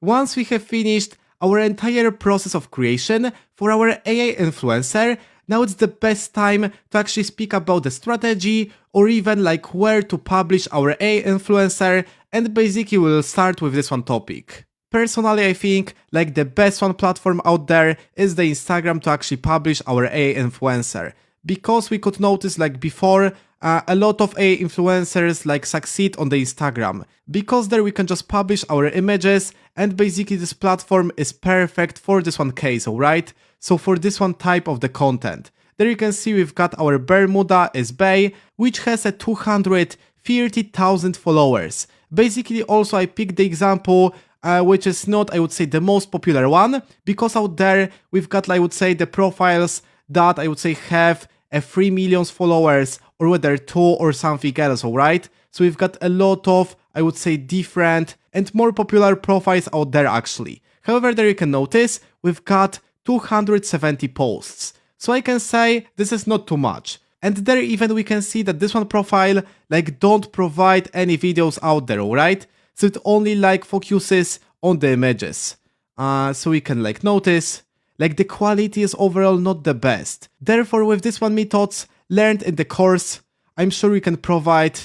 Once we have finished our entire process of creation for our AI influencer, now it's the best time to actually speak about the strategy or even like where to publish our AI influencer, and basically we'll start with this one topic. Personally, I think like the best one platform out there is the Instagram to actually publish our AI influencer, because we could notice like before a lot of AI influencers like succeed on the Instagram, because there we can just publish our images, and basically this platform is perfect for this one case, alright? So for this one type of the content. There you can see we've got our Bermuda is Bay, which has a 230,000 followers. Basically also I picked the example which is not, I would say, the most popular one, because out there we've got, I would say, the profiles that I would say have a 3 million followers, or whether 2 or something else, alright? So we've got a lot of, I would say, different and more popular profiles out there actually. However, there you can notice we've got 270 posts. So I can say this is not too much. And there even we can see that this one profile like don't provide any videos out there, alright? So it only like focuses on the images. So we can like notice like the quality is overall not the best. Therefore, with this one methods learned in the course, I'm sure we can provide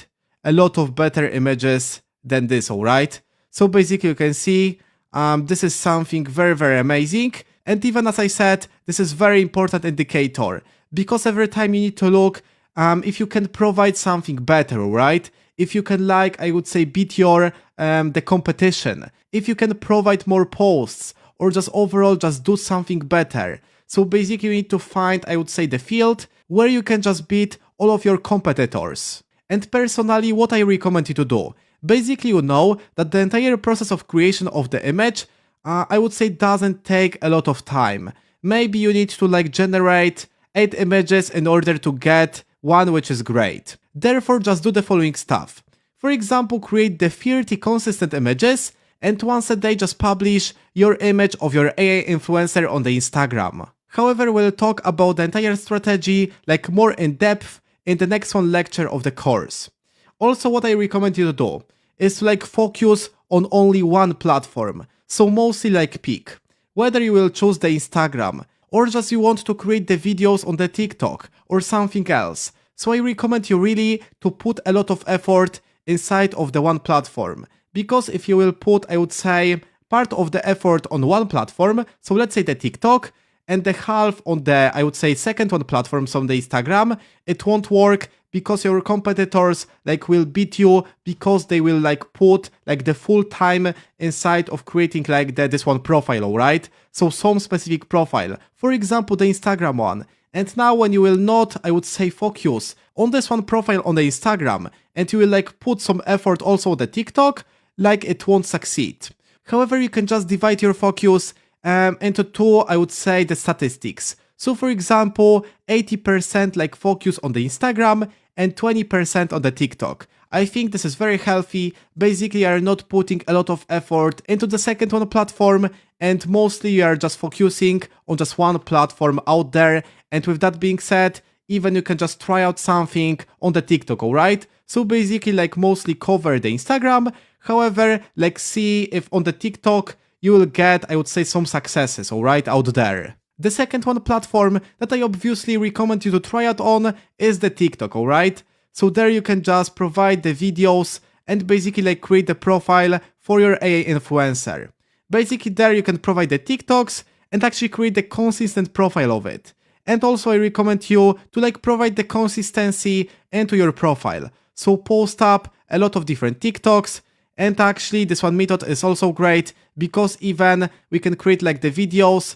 a lot of better images than this, alright? So basically you can see this is something very amazing. And even as I said, this is very important indicator, because every time you need to look if you can provide something better, right? If you can like, I would say, beat your the competition, if you can provide more posts, or just overall just do something better. So basically you need to find, I would say, the field where you can just beat all of your competitors. And personally, what I recommend you to do, basically you know that the entire process of creation of the image I would say doesn't take a lot of time. Maybe you need to like generate 8 images in order to get one which is great. Therefore, just do the following stuff. For example, create the 30 consistent images, and once a day just publish your image of your AI influencer on the Instagram. However, we'll talk about the entire strategy like more in depth in the next one lecture of the course. Also, what I recommend you to do is to like focus on only one platform. So mostly like pick whether you will choose the Instagram, or just you want to create the videos on the TikTok or something else. So I recommend you really to put a lot of effort inside of the one platform, because if you will put, I would say, part of the effort on one platform, so let's say the TikTok, and the half on the, I would say, second one platform, so on the Instagram, it won't work, because your competitors like will beat you, because they will like put like the full time inside of creating like this one profile, alright? So some specific profile, for example the Instagram one. And now when you will not, I would say, focus on this one profile on the Instagram, and you will like put some effort also on the TikTok, like it won't succeed. However, you can just divide your focus into two, I would say, the statistics. So for example, 80% like focus on the Instagram and 20% on the TikTok. I think this is very healthy. Basically, you are not putting a lot of effort into the second one platform, and mostly you are just focusing on just one platform out there. And with that being said, even you can just try out something on the TikTok, alright? So basically like mostly cover the Instagram. However, like see if on the TikTok you will get, I would say, some successes, alright, out there. The second one platform that I obviously recommend you to try out on is the TikTok, alright? So there you can just provide the videos and basically like create the profile for your AI influencer. Basically there you can provide the TikToks and actually create the consistent profile of it. And also I recommend you to like provide the consistency into your profile. So post up a lot of different TikToks, and actually this one method is also great, because even we can create like the videos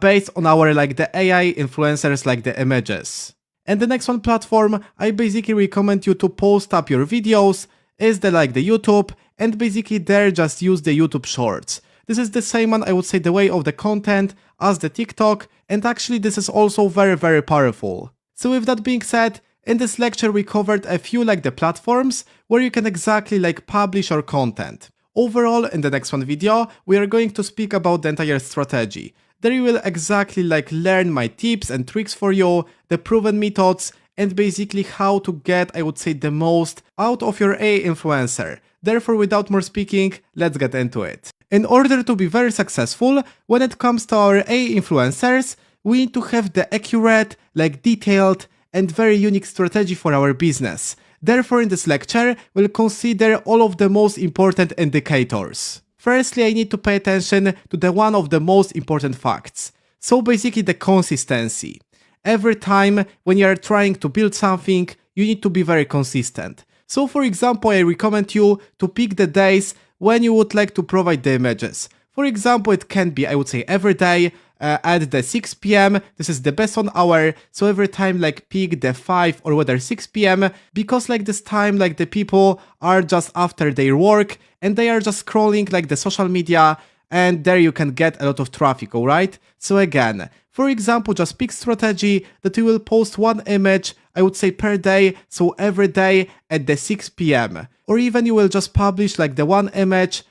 based on our like the AI influencers like the images. And the next one platform I basically recommend you to post up your videos is the like the YouTube, and basically there just use the YouTube Shorts. This is the same one, I would say, the way of the content as the TikTok, and actually this is also very powerful. So with that being said, in this lecture we covered a few like the platforms where you can exactly like publish your content. Overall, in the next one video, we are going to speak about the entire strategy. There you will exactly like learn my tips and tricks for you, the proven methods, and basically how to get, I would say, the most out of your AI influencer. Therefore, without more speaking, let's get into it. In order to be very successful, when it comes to our AI influencers, we need to have the accurate, detailed, and very unique strategy for our business. Therefore, in this lecture, we'll consider all of the most important indicators. Firstly, I need to pay attention to one of the most important facts. So basically the consistency. Every time when you are trying to build something, you need to be very consistent. So for example, I recommend you to pick the days when you would like to provide the images. For example, it can be, I would say, every day at the 6 p.m. This is the best on hour. So every time pick the 5 or whether 6 p.m. because this time the people are just after their work and they are just scrolling the social media, and there you can get a lot of traffic, alright? So again, for example, just pick strategy that you will post one image, I would say per day, so every day at the 6 p.m. Or even you will just publish the one image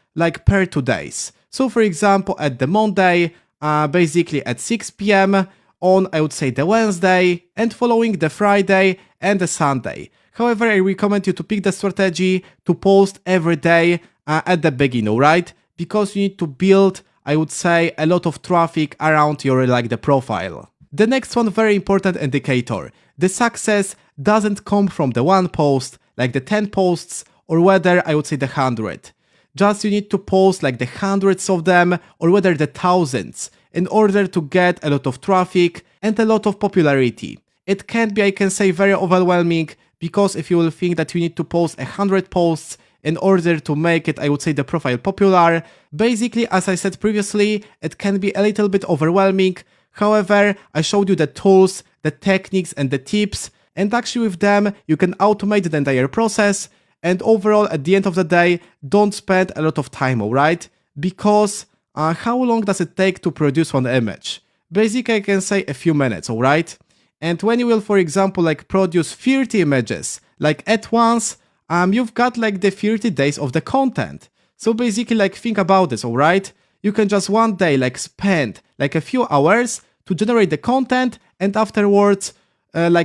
per 2 days. So for example, at the Monday, basically at 6 p.m. on, I would say, the Wednesday, and following the Friday and the Sunday. However, I recommend you to pick the strategy to post every day at the beginning, right? Because you need to build, I would say, a lot of traffic around your the profile. The next one, very important indicator. The success doesn't come from the one post, the 10 posts, or whether I would say the 100. Just you need to post the hundreds of them, or whether the thousands, in order to get a lot of traffic and a lot of popularity. It can be, I can say, very overwhelming, because if you will think that you need to post 100 posts in order to make it, I would say, the profile popular, basically, as I said previously, it can be a little bit overwhelming. However, I showed you the tools, the techniques, and the tips, and actually with them, you can automate the entire process, and overall, at the end of the day, don't spend a lot of time, alright? Because how long does it take to produce one image? Basically, I can say a few minutes, alright? And when you will, for example, produce 30 images, at once, you've got the 30 days of the content. So basically, think about this, alright? You can just one day, spend, a few hours to generate the content, and afterwards,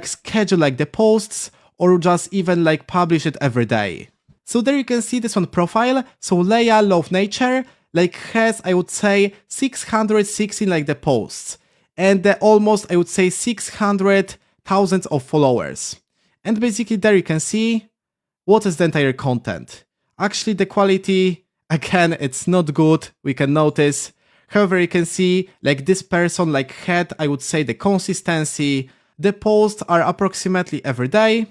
schedule, the posts, or just even, publish it every day. So there you can see this one profile. So Leia Love Nature, has, I would say, 616, the posts. And almost, I would say, 600,000 of followers. And basically, there you can see what is the entire content. Actually, the quality, again, it's not good, we can notice. However, you can see, this person, had, I would say, the consistency. The posts are approximately every day.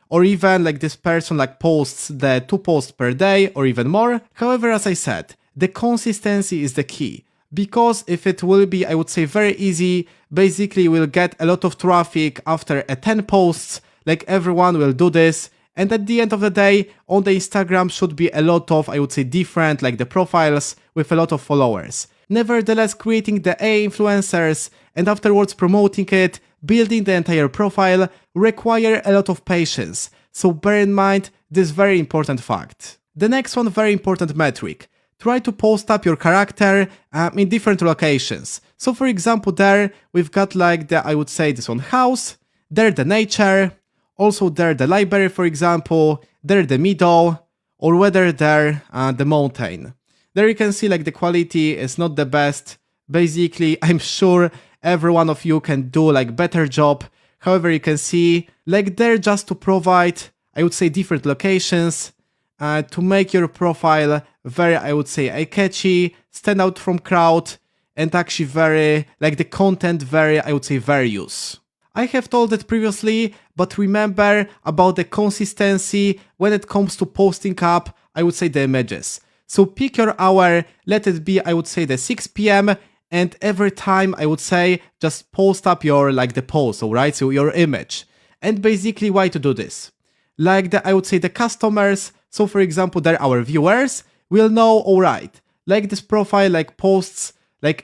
Or even, this person, posts the 2 posts per day, or even more. However, as I said, the consistency is the key. Because if it will be, I would say, very easy, basically we'll get a lot of traffic after 10 posts, everyone will do this, and at the end of the day, on the Instagram should be a lot of, I would say, different, the profiles with a lot of followers. Nevertheless, creating the AI influencers and afterwards promoting it, building the entire profile, require a lot of patience, so bear in mind this very important fact. The next one, very important metric. Try to post up your character in different locations. So for example, there we've got I would say, this one house, there the nature, also there the library, for example, there the middle, or whether there the mountain. There you can see the quality is not the best. Basically, I'm sure every one of you can do better job. However, you can see there just to provide, I would say, different locations to make your profile very, I would say, eye-catchy, stand out from crowd, and actually very, the content very, I would say, various. I have told it previously, but remember about the consistency when it comes to posting up, I would say, the images. So pick your hour, let it be, I would say, the 6 p.m. and every time, I would say, just post up your, the post, alright, so your image. And basically, why to do this? I would say, the customers, so for example, they're our viewers, will know, alright, this profile, posts,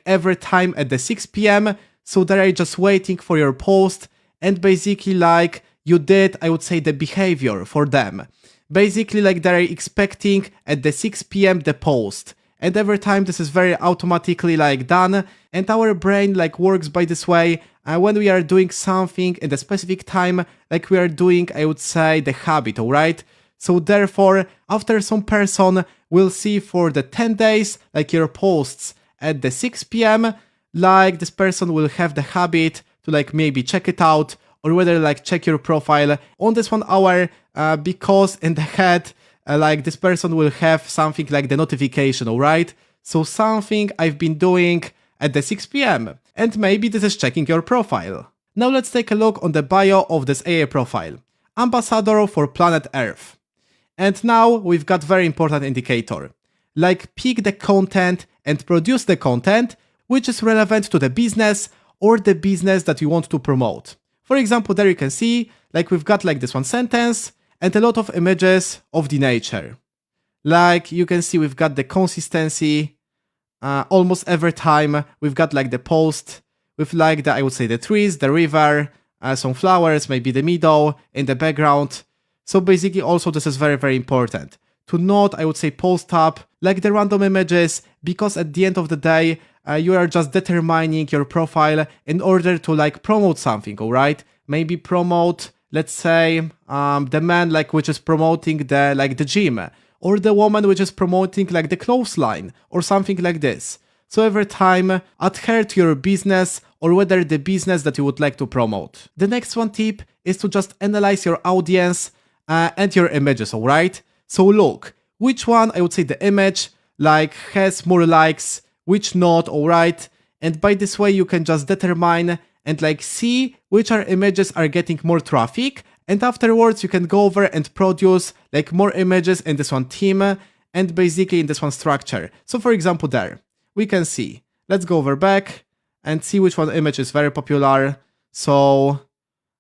every time at the 6 p.m., so they are just waiting for your post, and basically, you did, I would say, the behavior for them. Basically, they're expecting at the 6 p.m. the post. And every time this is very automatically done, and our brain works by this way. When we are doing something in a specific time, we are doing, I would say, the habit, alright? So therefore, after some person will see for the 10 days, like your posts at the 6 p.m., like this person will have the habit to like maybe check it out, or whether like check your profile on this 1 hour, because in the head, like this person will have something like the notification, alright? So something I've been doing at the 6 p.m. and maybe this is checking your profile. Now let's take a look on the bio of this AI profile. Ambassador for planet Earth. And now we've got very important indicator. Like pick the content and produce the content which is relevant to the business or the business that you want to promote. For example, there you can see like we've got like this one sentence and a lot of images of the nature. Like you can see we've got the consistency almost every time. We've got like the post with like the, I would say, the trees, the river, some flowers, maybe the meadow in the background. So basically also this is very, very important to not, I would say, post up like the random images, because at the end of the day, you are just determining your profile in order to like promote something, alright? Maybe promote, let's say, the man like which is promoting the like the gym, or the woman which is promoting like the clothesline or something like this. So every time adhere to your business or whether the business that you would like to promote. The next one tip is to just analyze your audience and your images, alright? So look, which one, I would say the image, like has more likes, which not, alright? And by this way you can just determine and like see which are images are getting more traffic, and afterwards you can go over and produce like more images in this one theme and basically in this one structure. So for example there, we can see, let's go over back and see which one image is very popular. So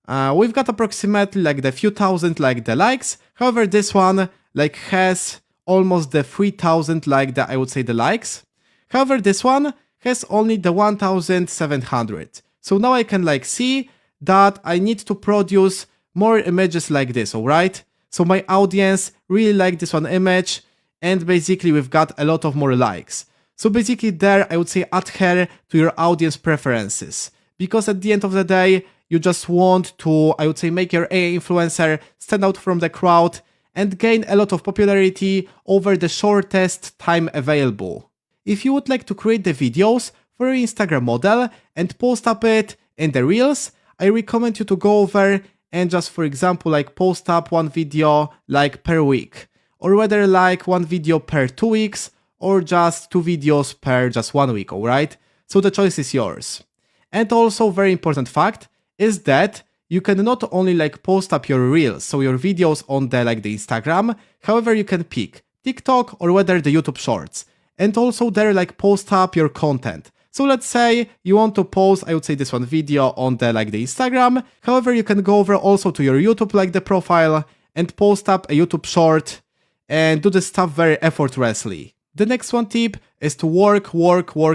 we've got approximately like the few thousand like the likes. However, this one like has almost the 3,000 like the, I would say, the likes. However, this one has only the 1,700. So now I can like see that I need to produce more images like this, alright? So my audience really like this one image, and basically we've got a lot of more likes. So basically there I would say adhere to your audience preferences, because at the end of the day you just want to, I would say, make your AI influencer stand out from the crowd and gain a lot of popularity over the shortest time available. If you would like to create the videos for your Instagram model and post up it in the Reels, I recommend you to go over and just, for example, like post up one video like per week, or whether like one video per 2 weeks, or just 2 videos per just 1 week, alright? So the choice is yours. And also very important fact is that you can not only like post up your Reels, so your videos on the like the Instagram, however you can pick TikTok or whether the YouTube Shorts, and also there like post up your content. So let's say you want to post, I would say, this one video on the like the Instagram. However, you can go over also to your YouTube like the profile and post up a YouTube short and do this stuff very effortlessly. The next one tip is to work,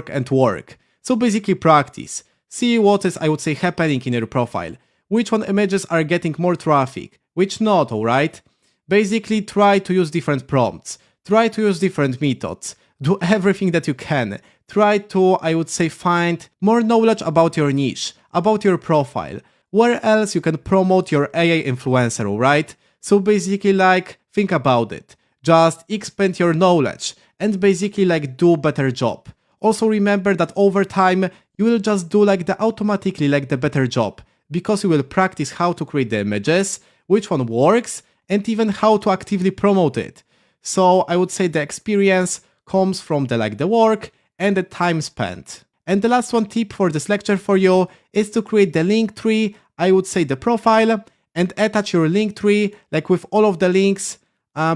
and work. So basically practice. See what is, I would say, happening in your profile. Which one images are getting more traffic, which not, alright? Basically try to use different prompts. Try to use different methods. Do everything that you can. Try to, I would say, find more knowledge about your niche, about your profile. Where else you can promote your AI influencer, alright? So basically like, think about it. Just expand your knowledge and basically like do better job. Also remember that over time, you will just do like the automatically like the better job, because you will practice how to create the images, which one works, and even how to actively promote it. So I would say the experience comes from the like the work and the time spent. And the last one tip for this lecture for you is to create the link tree, I would say the profile, and attach your link tree like with all of the links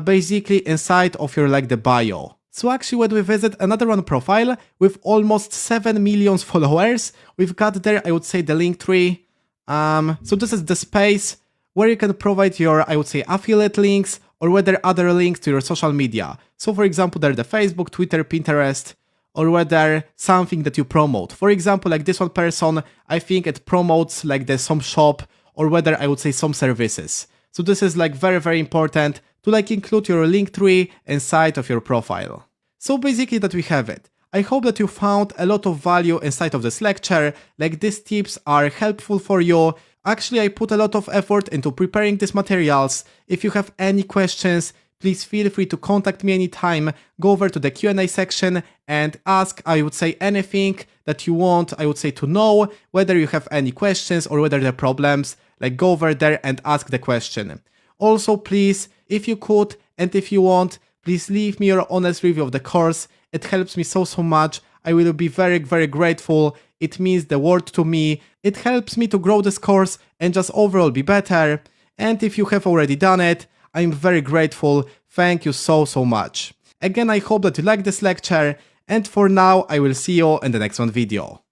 basically inside of your like the bio. So actually when we visit another one profile with almost 7 million followers, we've got there, I would say, the link tree. So this is the space where you can provide your, I would say, affiliate links or whether other links to your social media. So for example, there the Facebook, Twitter, Pinterest, or whether something that you promote. For example, like this one person, I think it promotes like the some shop or whether I would say some services. So this is like very, very important to like include your link tree inside of your profile. So basically that we have it. I hope that you found a lot of value inside of this lecture, like these tips are helpful for you. Actually, I put a lot of effort into preparing these materials. If you have any questions, please feel free to contact me anytime. Go over to the Q&A section and ask, I would say, anything that you want, I would say, to know, whether you have any questions or whether there are problems, like go over there and ask the question. Also, please, if you could and if you want, please leave me your honest review of the course. It helps me so much. I will be very grateful. It means the world to me. It helps me to grow this course and just overall be better. And if you have already done it, I'm very grateful. Thank you so much. Again, I hope that you liked this lecture, and for now, I will see you in the next one video.